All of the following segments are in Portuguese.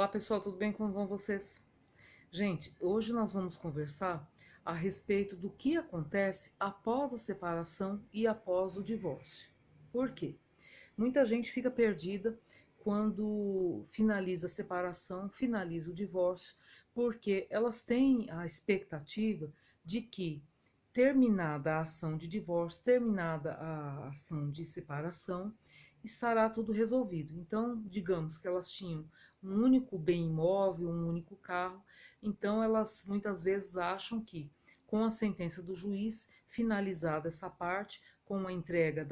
Olá pessoal, tudo bem? Como vão vocês? Gente, hoje nós vamos conversar a respeito do que acontece após a separação e após o divórcio. Por quê? Muita gente fica perdida quando finaliza a separação, finaliza o divórcio, porque elas têm a expectativa de que, terminada a ação de divórcio, terminada a ação de separação, estará tudo resolvido. Então, digamos que elas tinham um único bem imóvel, um único carro, então elas muitas vezes acham que, com a sentença do juiz, finalizada essa parte, com a entrega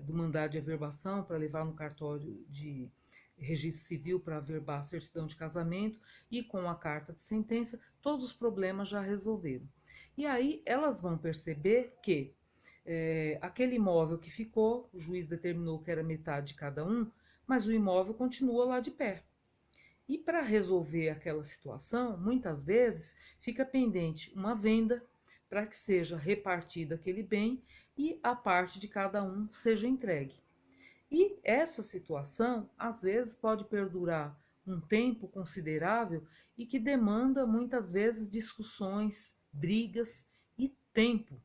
do mandado de averbação para levar no cartório de registro civil para averbar a certidão de casamento e com a carta de sentença, todos os problemas já resolveram. E aí elas vão perceber que aquele imóvel que ficou, o juiz determinou que era metade de cada um, mas o imóvel continua lá de pé. E para resolver aquela situação, muitas vezes fica pendente uma venda para que seja repartido aquele bem e a parte de cada um seja entregue. E essa situação, às vezes, pode perdurar um tempo considerável e que demanda muitas vezes discussões, brigas e tempo,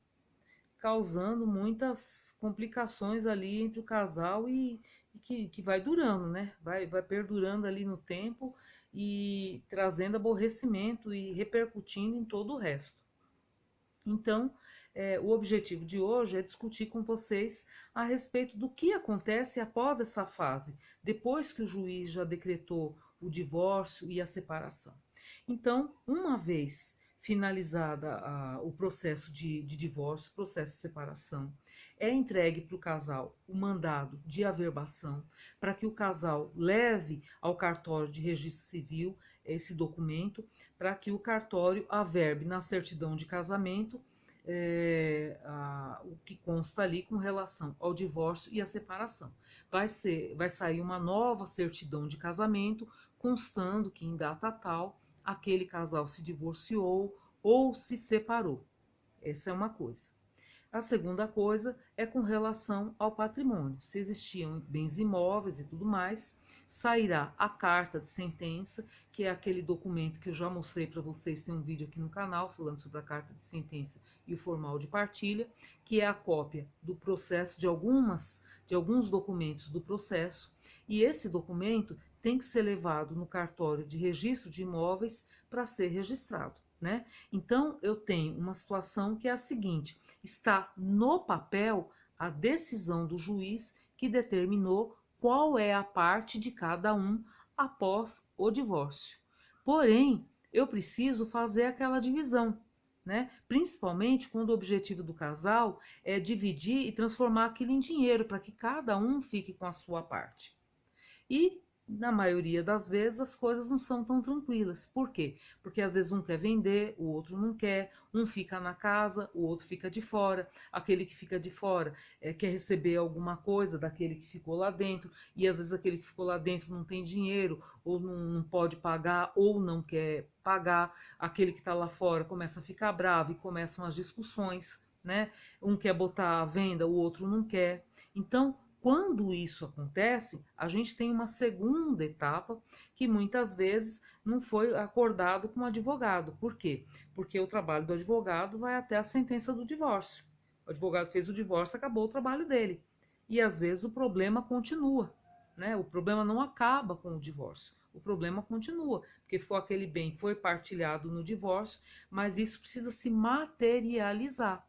causando muitas complicações ali entre o casal e que vai durando, né? Vai perdurando ali no tempo e trazendo aborrecimento e repercutindo em todo o resto. Então, o objetivo de hoje é discutir com vocês a respeito do que acontece após essa fase, depois que o juiz já decretou o divórcio e a separação. Então, uma vez finalizada o processo de divórcio, processo de separação, é entregue para o casal o mandado de averbação para que o casal leve ao cartório de registro civil esse documento, para que o cartório averbe na certidão de casamento o que consta ali com relação ao divórcio e à separação. Vai sair uma nova certidão de casamento constando que em data tal aquele casal se divorciou ou se separou. Essa é uma coisa. A segunda coisa é com relação ao patrimônio. Se existiam bens imóveis e tudo mais, sairá a carta de sentença, que é aquele documento que eu já mostrei para vocês, tem um vídeo aqui no canal falando sobre a carta de sentença e o formal de partilha, que é a cópia do processo de alguns documentos do processo, e esse documento tem que ser levado no cartório de registro de imóveis para ser registrado. Né? Então, eu tenho uma situação que é a seguinte: está no papel a decisão do juiz que determinou qual é a parte de cada um após o divórcio. Porém, eu preciso fazer aquela divisão, né? Principalmente quando o objetivo do casal é dividir e transformar aquilo em dinheiro, para que cada um fique com a sua parte. E na maioria das vezes as coisas não são tão tranquilas. Por quê? Porque às vezes um quer vender, o outro não quer, um fica na casa, o outro fica de fora, aquele que fica de fora quer receber alguma coisa daquele que ficou lá dentro, e às vezes aquele que ficou lá dentro não tem dinheiro, ou não pode pagar, ou não quer pagar, aquele que está lá fora começa a ficar bravo e começam as discussões, né? Um quer botar à venda, o outro não quer. Então, quando isso acontece, a gente tem uma segunda etapa que muitas vezes não foi acordado com o advogado. Por quê? Porque o trabalho do advogado vai até a sentença do divórcio. O advogado fez o divórcio, acabou o trabalho dele. E às vezes o problema continua, né? O problema não acaba com o divórcio. O problema continua, porque ficou aquele bem, foi partilhado no divórcio, mas isso precisa se materializar,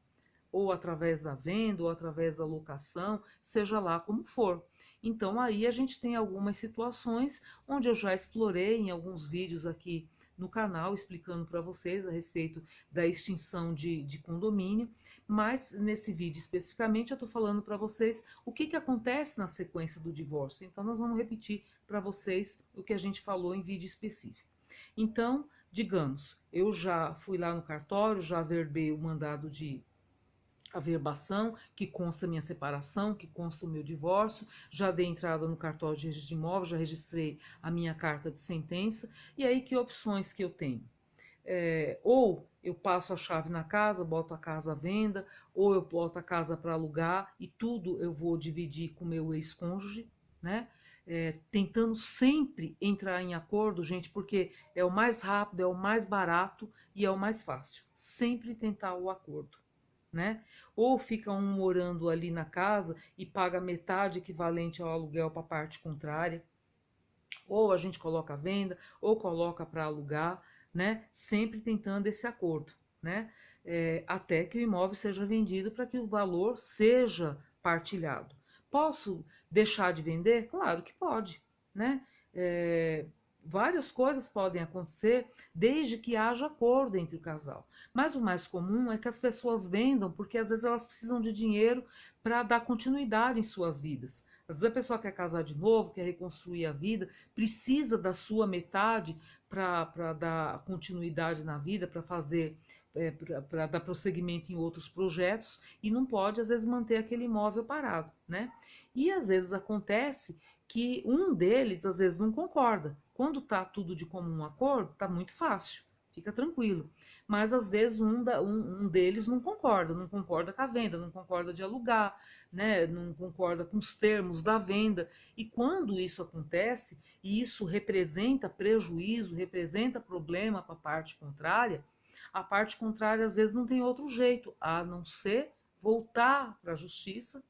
ou através da venda, ou através da locação, seja lá como for. Então aí a gente tem algumas situações onde eu já explorei em alguns vídeos aqui no canal, explicando para vocês a respeito da extinção de condomínio, mas nesse vídeo especificamente eu estou falando para vocês o que acontece na sequência do divórcio. Então nós vamos repetir para vocês o que a gente falou em vídeo específico. Então, digamos, eu já fui lá no cartório, já averbei o mandado de averbação, que consta a minha separação, que consta o meu divórcio, já dei entrada no cartório de registro de imóveis, já registrei a minha carta de sentença, e aí que opções que eu tenho? Ou eu passo a chave na casa, boto a casa à venda, ou eu boto a casa para alugar e tudo eu vou dividir com o meu ex-cônjuge, né? tentando sempre entrar em acordo, gente, porque é o mais rápido, é o mais barato e é o mais fácil. Sempre tentar o acordo, né? Ou fica um morando ali na casa e paga metade equivalente ao aluguel para a parte contrária, ou a gente coloca à venda, ou coloca para alugar, né? Sempre tentando esse acordo, né? Até que o imóvel seja vendido para que o valor seja partilhado. Posso deixar de vender? Claro que pode, né? É, várias coisas podem acontecer desde que haja acordo entre o casal. Mas o mais comum é que as pessoas vendam porque às vezes elas precisam de dinheiro para dar continuidade em suas vidas. Às vezes a pessoa quer casar de novo, quer reconstruir a vida, precisa da sua metade para dar continuidade na vida, para fazer, para dar prosseguimento em outros projetos e não pode, às vezes, manter aquele imóvel parado, né? E às vezes acontece que um deles, às vezes, não concorda. Quando está tudo de comum acordo, está muito fácil, fica tranquilo. Mas às vezes um deles não concorda, não concorda com a venda, não concorda de alugar, né, não concorda com os termos da venda. E quando isso acontece, e isso representa prejuízo, representa problema para a parte contrária às vezes não tem outro jeito a não ser voltar para a justiça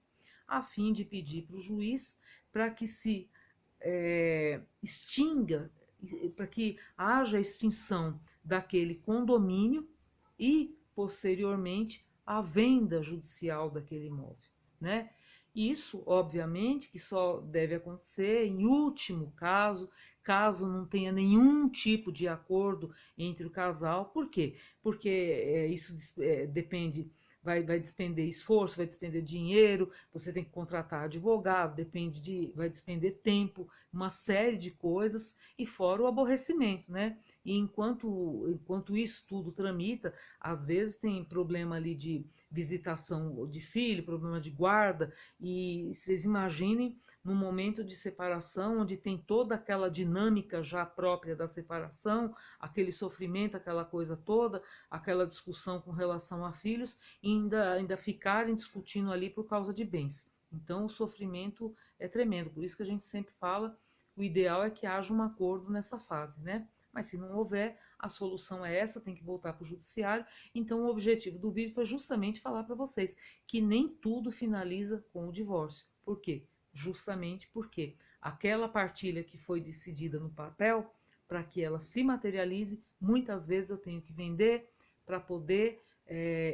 a fim de pedir para o juiz para que se extinga, para que haja extinção daquele condomínio e, posteriormente, a venda judicial daquele imóvel, né? Isso, obviamente, que só deve acontecer em último caso, caso não tenha nenhum tipo de acordo entre o casal. Por quê? Porque isso depende, vai despender esforço, vai despender dinheiro, você tem que contratar advogado, vai despender tempo, uma série de coisas, e fora o aborrecimento, né? E enquanto isso tudo tramita, às vezes tem problema ali de visitação de filho, problema de guarda, e vocês imaginem no momento de separação, onde tem toda aquela dinâmica já própria da separação, aquele sofrimento, aquela coisa toda, aquela discussão com relação a filhos, e ainda ficarem discutindo ali por causa de bens. Então o sofrimento é tremendo, por isso que a gente sempre fala, o ideal é que haja um acordo nessa fase, né? Mas se não houver, a solução é essa, tem que voltar para o judiciário. Então o objetivo do vídeo foi justamente falar para vocês que nem tudo finaliza com o divórcio. Por quê? Justamente porque aquela partilha que foi decidida no papel, para que ela se materialize, muitas vezes eu tenho que vender para poder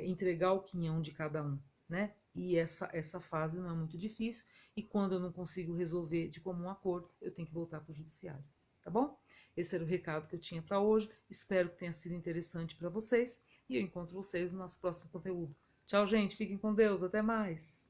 entregar o quinhão de cada um, né? E essa fase não é muito difícil, e quando eu não consigo resolver de comum acordo, eu tenho que voltar para o judiciário, tá bom? Esse era o recado que eu tinha para hoje, espero que tenha sido interessante para vocês, e eu encontro vocês no nosso próximo conteúdo. Tchau, gente, fiquem com Deus, até mais!